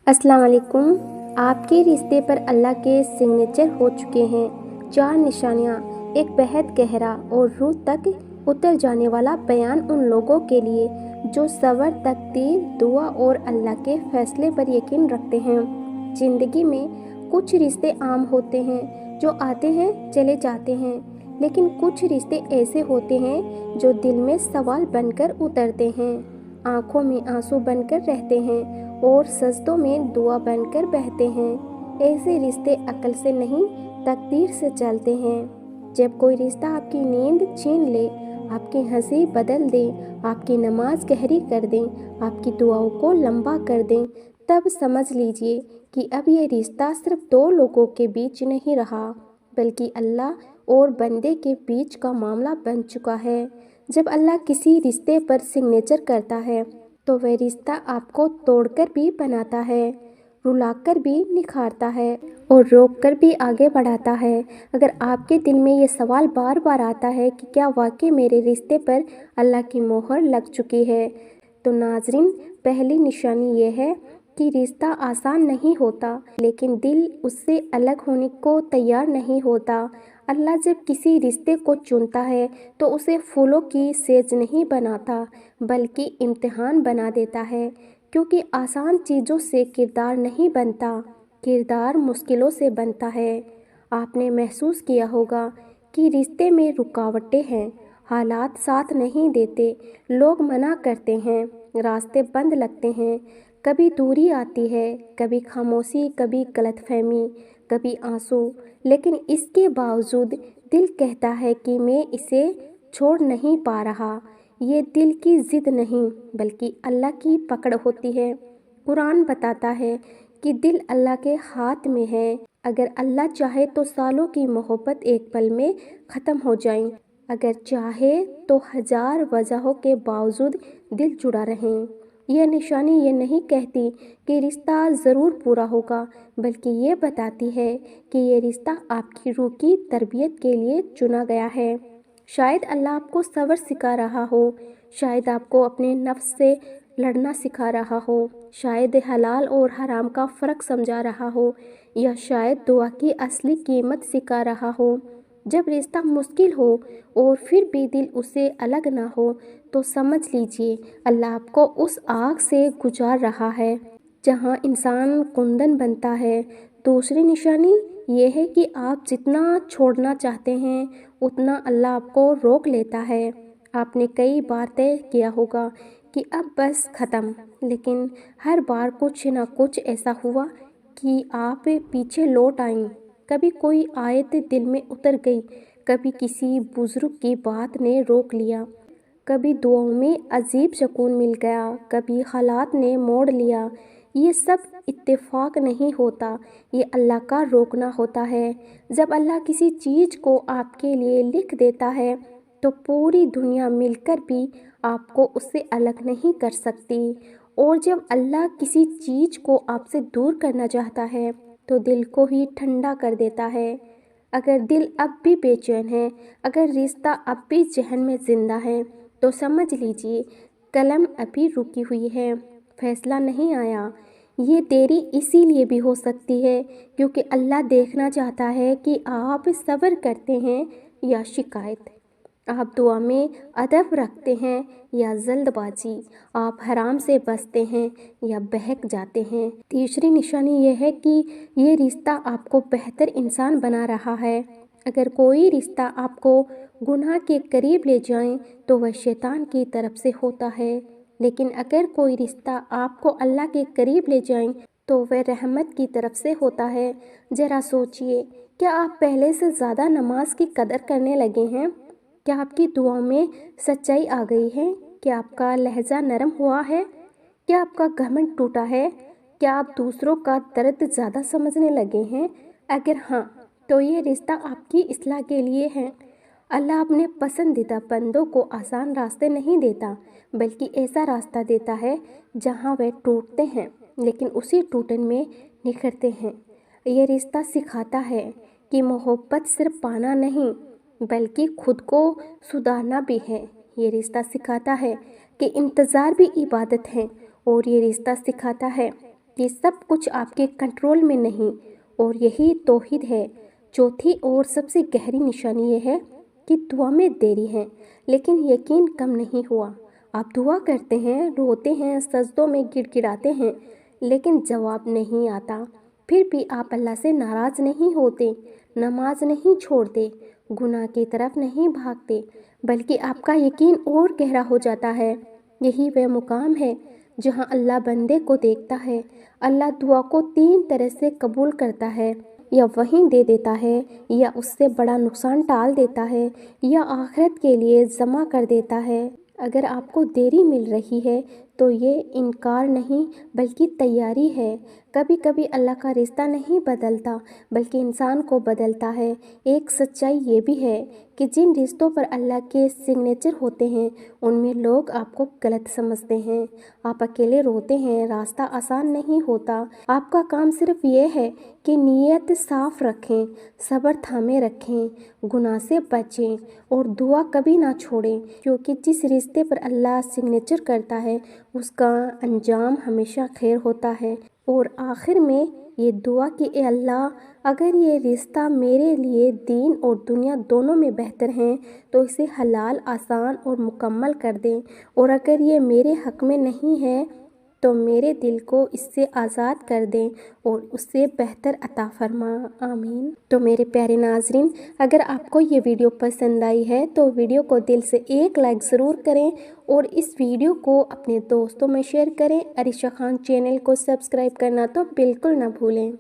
अस्सलाम वालेकुम। आपके रिश्ते पर अल्लाह के सिग्नेचर हो चुके हैं 4 निशानियाँ। एक बेहद गहरा और रूह तक उतर जाने वाला बयान उन लोगों के लिए जो सब्र, तकदीर, दुआ और अल्लाह के फैसले पर यकीन रखते हैं। ज़िंदगी में कुछ रिश्ते आम होते हैं जो आते हैं चले जाते हैं, लेकिन कुछ रिश्ते ऐसे होते हैं जो दिल में सवाल बनकर उतरते हैं, आंखों में आंसू बनकर रहते हैं और सजदों में दुआ बनकर बहते हैं। ऐसे रिश्ते अक्ल से नहीं तकदीर से चलते हैं। जब कोई रिश्ता आपकी नींद छीन ले, आपकी हंसी बदल दे, आपकी नमाज गहरी कर दें, आपकी दुआओं को लंबा कर दें, तब समझ लीजिए कि अब ये रिश्ता सिर्फ 2 लोगों के बीच नहीं रहा, बल्कि अल्लाह और बंदे के बीच का मामला बन चुका है। जब अल्लाह किसी रिश्ते पर सिग्नेचर करता है तो वह रिश्ता आपको तोड़कर भी बनाता है, रुलाकर भी निखारता है और रोककर भी आगे बढ़ाता है। अगर आपके दिल में ये सवाल बार बार आता है कि क्या वाकई मेरे रिश्ते पर अल्लाह की मोहर लग चुकी है, तो नाज़रीन, पहली निशानी ये है कि रिश्ता आसान नहीं होता, लेकिन दिल उससे अलग होने को तैयार नहीं होता। अल्लाह जब किसी रिश्ते को चुनता है तो उसे फूलों की सेज नहीं बनाता, बल्कि इम्तिहान बना देता है, क्योंकि आसान चीज़ों से किरदार नहीं बनता, किरदार मुश्किलों से बनता है। आपने महसूस किया होगा कि रिश्ते में रुकावटें हैं, हालात साथ नहीं देते, लोग मना करते हैं, रास्ते बंद लगते हैं, कभी दूरी आती है, कभी खामोशी, कभी गलतफहमी, कभी आंसू, लेकिन इसके बावजूद दिल कहता है कि मैं इसे छोड़ नहीं पा रहा। ये दिल की ज़िद नहीं, बल्कि अल्लाह की पकड़ होती है। कुरान बताता है कि दिल अल्लाह के हाथ में है। अगर अल्लाह चाहे तो सालों की मोहब्बत एक पल में ख़त्म हो जाए, अगर चाहे तो 1000 वजहों के बावजूद दिल जुड़ा रहे। यह निशानी ये नहीं कहती कि रिश्ता ज़रूर पूरा होगा, बल्कि ये बताती है कि ये रिश्ता आपकी रूह की तरबियत के लिए चुना गया है। शायद अल्लाह आपको सब्र सिखा रहा हो, शायद आपको अपने नफ्स से लड़ना सिखा रहा हो, शायद हलाल और हराम का फ़र्क समझा रहा हो, या शायद दुआ की असली कीमत सिखा रहा हो। जब रिश्ता मुश्किल हो और फिर भी दिल उससे अलग ना हो, तो समझ लीजिए अल्लाह आपको उस आग से गुजार रहा है जहाँ इंसान कुंदन बनता है। दूसरी निशानी ये है कि आप जितना छोड़ना चाहते हैं, उतना अल्लाह आपको रोक लेता है। आपने कई बार तय किया होगा कि अब बस ख़त्म, लेकिन हर बार कुछ ना कुछ ऐसा हुआ कि आप पीछे लौट आईं। कभी कोई आयत दिल में उतर गई, कभी किसी बुज़ुर्ग की बात ने रोक लिया, कभी दुआओं में अजीब सुकून मिल गया, कभी हालात ने मोड़ लिया। ये सब इत्तेफाक नहीं होता, ये अल्लाह का रोकना होता है। जब अल्लाह किसी चीज़ को आपके लिए लिख देता है तो पूरी दुनिया मिलकर भी आपको उससे अलग नहीं कर सकती। और जब अल्लाह किसी चीज़ को आपसे दूर करना चाहता है तो दिल को ही ठंडा कर देता है। अगर दिल अब भी बेचैन है, अगर रिश्ता अब भी जहन में ज़िंदा है, तो समझ लीजिए कलम अभी रुकी हुई है, फैसला नहीं आया। ये देरी इसीलिए भी हो सकती है क्योंकि अल्लाह देखना चाहता है कि आप सब्र करते हैं या शिकायत, आप दुआ में अदब रखते हैं या जल्दबाजी, आप हराम से बचते हैं या बहक जाते हैं। तीसरी निशानी यह है कि ये रिश्ता आपको बेहतर इंसान बना रहा है। अगर कोई रिश्ता आपको गुनाह के करीब ले जाए तो वह शैतान की तरफ से होता है, लेकिन अगर कोई रिश्ता आपको अल्लाह के करीब ले जाए तो वह रहमत की तरफ से होता है। ज़रा सोचिए, क्या आप पहले से ज़्यादा नमाज की कदर करने लगे हैं? क्या आपकी दुआओं में सच्चाई आ गई है? क्या आपका लहजा नरम हुआ है? क्या आपका घमंड टूटा है? क्या आप दूसरों का दर्द ज़्यादा समझने लगे हैं? अगर हाँ, तो ये रिश्ता आपकी इस्लाह के लिए है। अल्लाह अपने पसंदीदा बंदों को आसान रास्ते नहीं देता, बल्कि ऐसा रास्ता देता है जहाँ वे टूटते हैं, लेकिन उसी टूटन में निखरते हैं। ये रिश्ता सिखाता है कि मोहब्बत सिर्फ पाना नहीं, बल्कि खुद को सुधारना भी है। ये रिश्ता सिखाता है कि इंतज़ार भी इबादत है, और ये रिश्ता सिखाता है یہ سب کچھ آپ کے کنٹرول میں نہیں، اور یہی توحید ہے۔ چوتھی اور سب سے گہری نشانی یہ ہے کہ دعا میں دیری ہے، لیکن یقین کم نہیں ہوا۔ آپ دعا کرتے ہیں، روتے ہیں، سجدوں میں گڑ گڑاتے ہیں، لیکن جواب نہیں آتا۔ پھر بھی آپ اللہ سے ناراض نہیں ہوتے، نماز نہیں چھوڑتے، گناہ کی طرف نہیں بھاگتے، بلکہ آپ کا یقین اور گہرا ہو جاتا ہے۔ یہی وہ مقام ہے جہاں اللہ بندے کو دیکھتا ہے۔ اللہ دعا کو 3 طرح سے قبول کرتا ہے، یا وہیں دے دیتا ہے، یا اس سے بڑا نقصان ٹال دیتا ہے، یا آخرت کے لیے جمع کر دیتا ہے۔ اگر آپ کو دیری مل رہی ہے تو یہ انکار نہیں بلکہ تیاری ہے۔ کبھی کبھی اللہ کا رشتہ نہیں بدلتا بلکہ انسان کو بدلتا ہے۔ ایک سچائی یہ بھی ہے کہ جن رشتوں پر اللہ کے سگنیچر ہوتے ہیں ان میں لوگ آپ کو غلط سمجھتے ہیں۔ آپ اکیلے روتے ہیں، راستہ آسان نہیں ہوتا۔ آپ کا کام صرف یہ ہے کہ نیت صاف رکھیں، صبر تھامے رکھیں، گناہ سے بچیں اور دعا کبھی نہ چھوڑیں، کیونکہ جس رشتے پر اللہ سگنیچر کرتا ہے اس کا انجام ہمیشہ خیر ہوتا ہے۔ اور آخر میں یہ دعا کہ اے اللہ، اگر یہ رشتہ میرے لیے دین اور دنیا دونوں میں بہتر ہیں تو اسے حلال، آسان اور مکمل کر دیں، اور اگر یہ میرے حق میں نہیں ہے تو میرے دل کو اس سے آزاد کر دیں اور اس سے بہتر عطا فرما۔ آمین۔ تو میرے پیارے ناظرین، اگر آپ کو یہ ویڈیو پسند آئی ہے تو ویڈیو کو دل سے ایک لائک ضرور کریں، اور اس ویڈیو کو اپنے دوستوں میں شیئر کریں۔ عریشہ خان چینل کو سبسکرائب کرنا تو بالکل نہ بھولیں۔